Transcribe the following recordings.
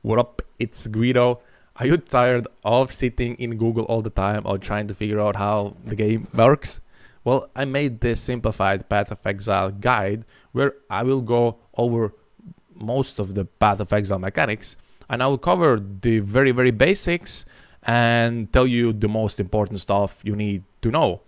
What up, it's Guido. Are you tired of sitting in Google all the time or trying to figure out how the game works? Well, I made this simplified Path of Exile guide where I will go over most of the Path of Exile mechanics, and I will cover the very basics and tell you the most important stuff you need to know.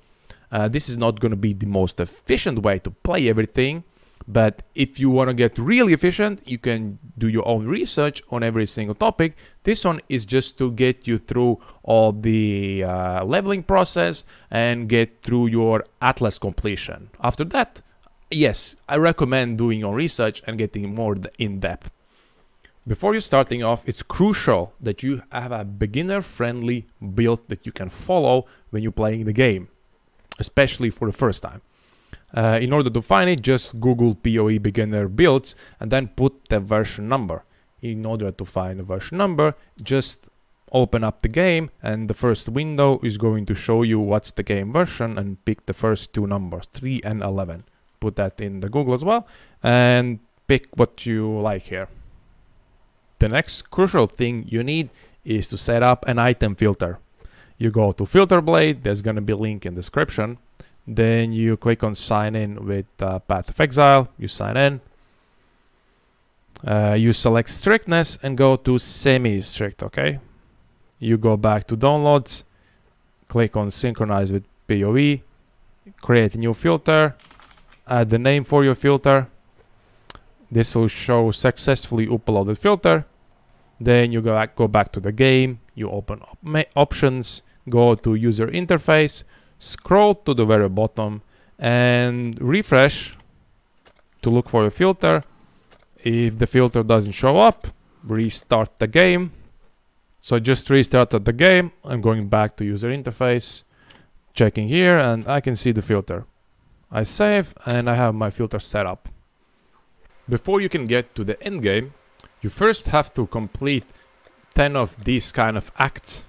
This is not going to be the most efficient way to play everything, but if you want to get really efficient, you can do your own research on every single topic. This one is just to get you through all the leveling process and get through your Atlas completion. After that, yes, I recommend doing your research and getting more in depth. Before you're starting off, it's crucial that you have a beginner-friendly build that you can follow when you're playing the game, especially for the first time. In order to find it, just Google PoE beginner builds and then put the version number. In order to find the version number, just open up the game and the first window is going to show you what's the game version and pick the first two numbers, 3 and 11. Put that in the Google as well and pick what you like here. The next crucial thing you need is to set up an item filter. You go to Filter Blade, there's going to be a link in the description. Then you click on sign in with Path of Exile, you sign in. You select strictness and go to semi-strict, okay? You go back to downloads, click on synchronize with PoE, create a new filter, add the name for your filter. This will show successfully uploaded filter. Then you go back to the game, you open up options, go to user interface, scroll to the very bottom and refresh to look for a filter. If the filter doesn't show up, restart the game. So I just restarted the game. I'm going back to user interface, checking here, and I can see the filter. I save and I have my filter set up. Before you can get to the end game, you first have to complete 10 of these kind of acts.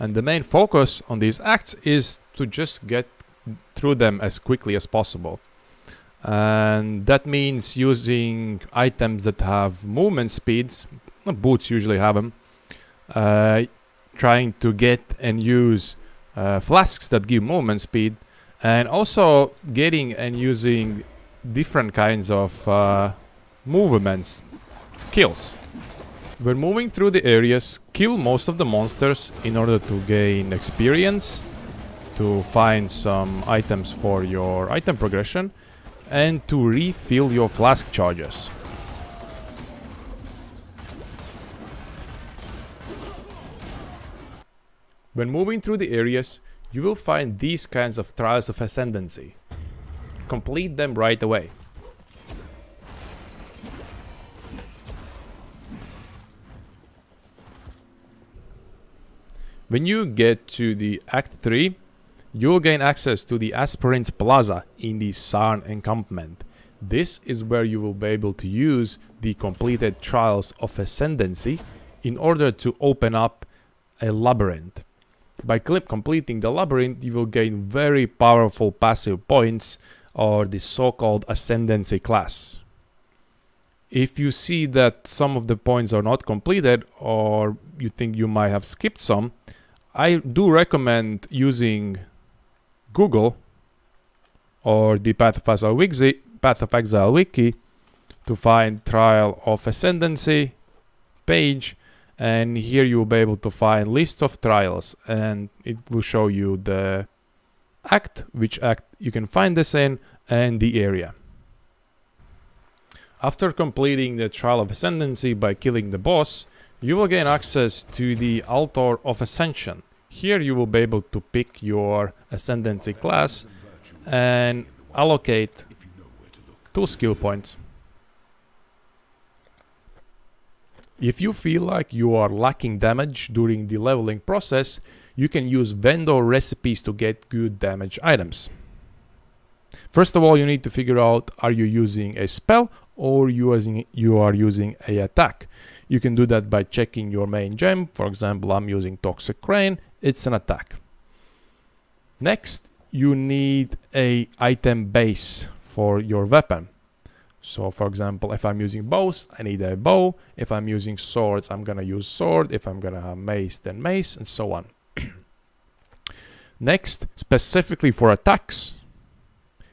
And the main focus on these acts is to just get through them as quickly as possible. And that means using items that have movement speeds, boots usually have them, trying to get and use flasks that give movement speed, and also getting and using different kinds of movements, skills. When moving through the areas, kill most of the monsters in order to gain experience, to find some items for your item progression, and to refill your flask charges. When moving through the areas, you will find these kinds of trials of Ascendancy. Complete them right away. When you get to the Act 3, you will gain access to the Aspirant Plaza in the Sarn encampment. This is where you will be able to use the completed Trials of Ascendancy in order to open up a labyrinth. By completing the labyrinth, you will gain very powerful passive points, or the so-called Ascendancy class. If you see that some of the points are not completed, or you think you might have skipped some, I do recommend using Google or the Path of Exile wiki to find Trial of Ascendancy page, and here you will be able to find lists of trials, and it will show you the act, which act you can find this in, and the area. After completing the Trial of Ascendancy by killing the boss, you will gain access to the Altar of Ascension. Here you will be able to pick your Ascendancy class and allocate 2 skill points. If you feel like you are lacking damage during the leveling process, you can use vendor recipes to get good damage items. First of all, you need to figure out, are you using a spell or you are using a attack. You can do that by checking your main gem. For example, I'm using Toxic Crane, it's an attack. Next, you need a item base for your weapon. So for example, if I'm using bows, I need a bow. If I'm using swords, I'm gonna use sword. If I'm gonna have mace, then mace, and so on. Next, specifically for attacks,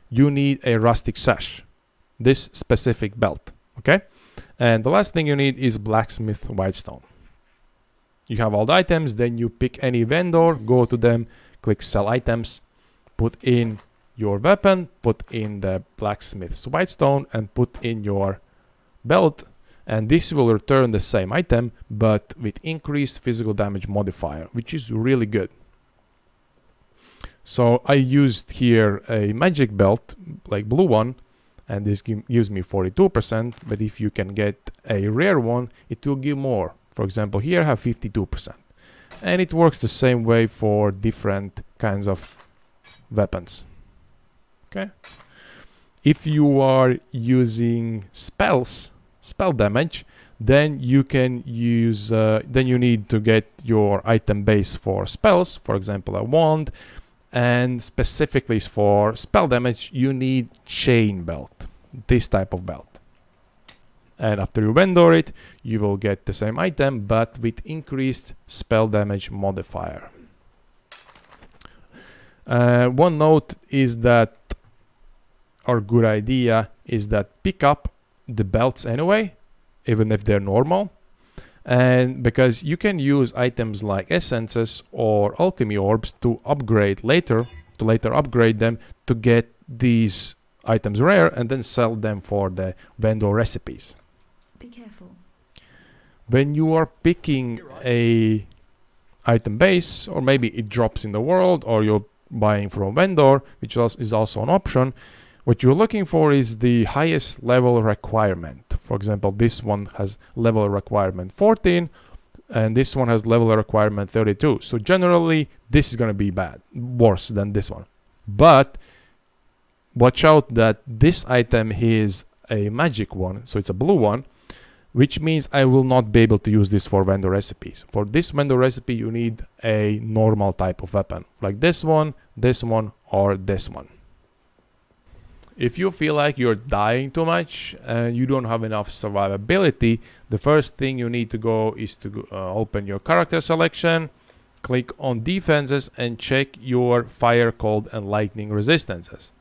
you need a rustic sash, this specific belt, okay? And the last thing you need is blacksmith whitestone. You have all the items, then you pick any vendor, go to them, click sell items, put in your weapon, put in the blacksmith's whitestone, and put in your belt, and this will return the same item but with increased physical damage modifier, which is really good. So I used here a magic belt, like blue one, and this gives me 42%, but if you can get a rare one, it will give more. For example, here I have 52%. And it works the same way for different kinds of weapons. Okay. If you are using spells, spell damage, then you can use, then you need to get your item base for spells, for example, a wand. And specifically for spell damage, you need chain belt, this type of belt. And after you vendor it, you will get the same item, but with increased spell damage modifier. One note is that, or good idea, is that pick up the belts anyway, even if they're normal. And because you can use items like essences or alchemy orbs to upgrade later, to later upgrade them to get these items rare and then sell them for the vendor recipes. Be careful. When you are picking a item base, or maybe it drops in the world, or you're buying from a vendor, which is also an option, what you're looking for is the highest level requirement. For example, this one has level requirement 14, and this one has level requirement 32. So generally, this is going to be bad, worse than this one. But watch out that this item is a magic one, so it's a blue one, which means I will not be able to use this for vendor recipes. For this vendor recipe, you need a normal type of weapon, like this one, or this one. If you feel like you're dying too much and you don't have enough survivability, the first thing you need to go is to open your character selection, click on defenses, and check your fire, cold, and lightning resistances.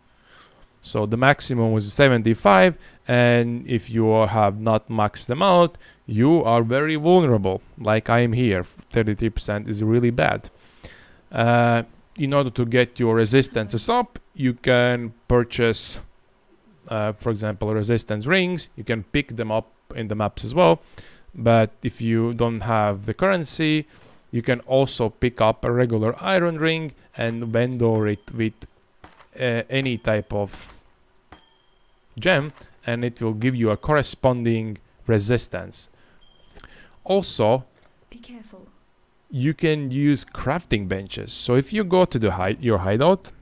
So the maximum was 75, and if you have not maxed them out, you are very vulnerable, like I am here. 33% is really bad. In order to get your resistances up, you can purchase, for example, resistance rings. You can pick them up in the maps as well. But if you don't have the currency, you can also pick up a regular iron ring and vendor it with any type of gem, and it will give you a corresponding resistance. Also, be careful. You can use crafting benches. So if you go to the your hideout,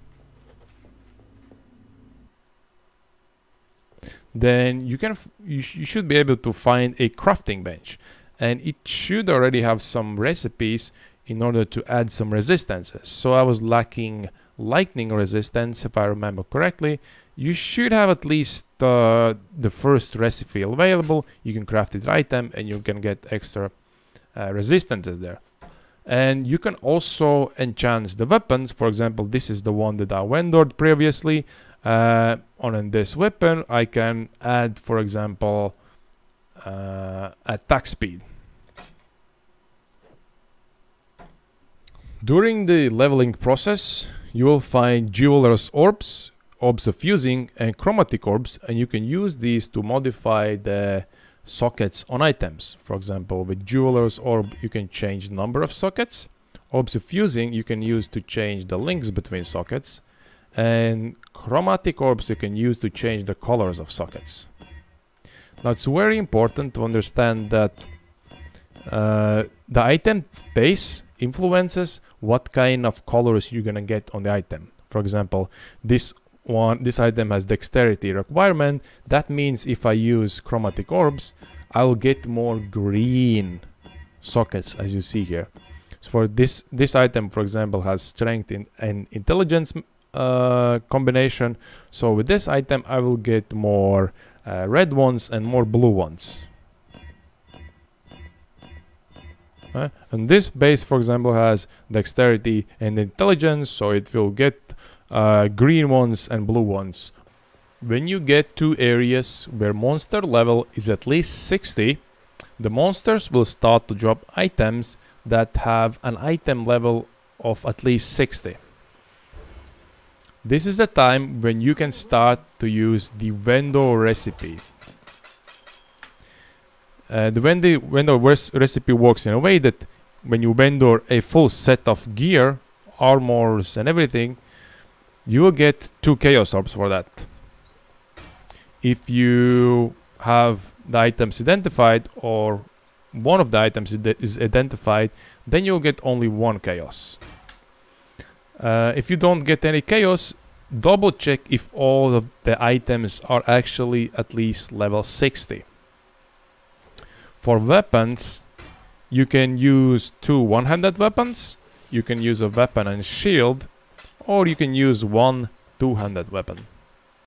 then you should be able to find a crafting bench, and it should already have some recipes in order to add some resistances. So I was lacking lightning resistance, if I remember correctly. You should have at least the first recipe available. You can craft it item and you can get extra resistances there. And you can also enchant the weapons. For example, this is the one that I vendored previously. On this weapon, I can add, for example, attack speed. During the leveling process, you will find jeweler's orbs, orbs of fusing, and chromatic orbs, and you can use these to modify the sockets on items. For example, with jeweler's orb, you can change the number of sockets. Orbs of fusing you can use to change the links between sockets, and chromatic orbs you can use to change the colors of sockets. Now it's very important to understand that the item base influences what kind of colors you're gonna get on the item. For example, this item has dexterity requirement. That means if I use chromatic orbs, I'll get more green sockets, as you see here. So for this item, for example, has strength and intelligence combination. So with this item, I will get more red ones and more blue ones. And this base, for example, has dexterity and intelligence, so it will get green ones and blue ones. When you get to areas where monster level is at least 60, the monsters will start to drop items that have an item level of at least 60. This is the time when you can start to use the vendor recipe. The vendor recipe works in a way that when you vendor a full set of gear, armors and everything, you will get 2 chaos orbs for that. If you have the items identified or one of the items is identified, then you'll get only 1 chaos. If you don't get any chaos, double check if all of the items are actually at least level 60. For weapons, you can use 2 one-handed weapons, you can use a weapon and shield, or you can use 1 two-handed weapon.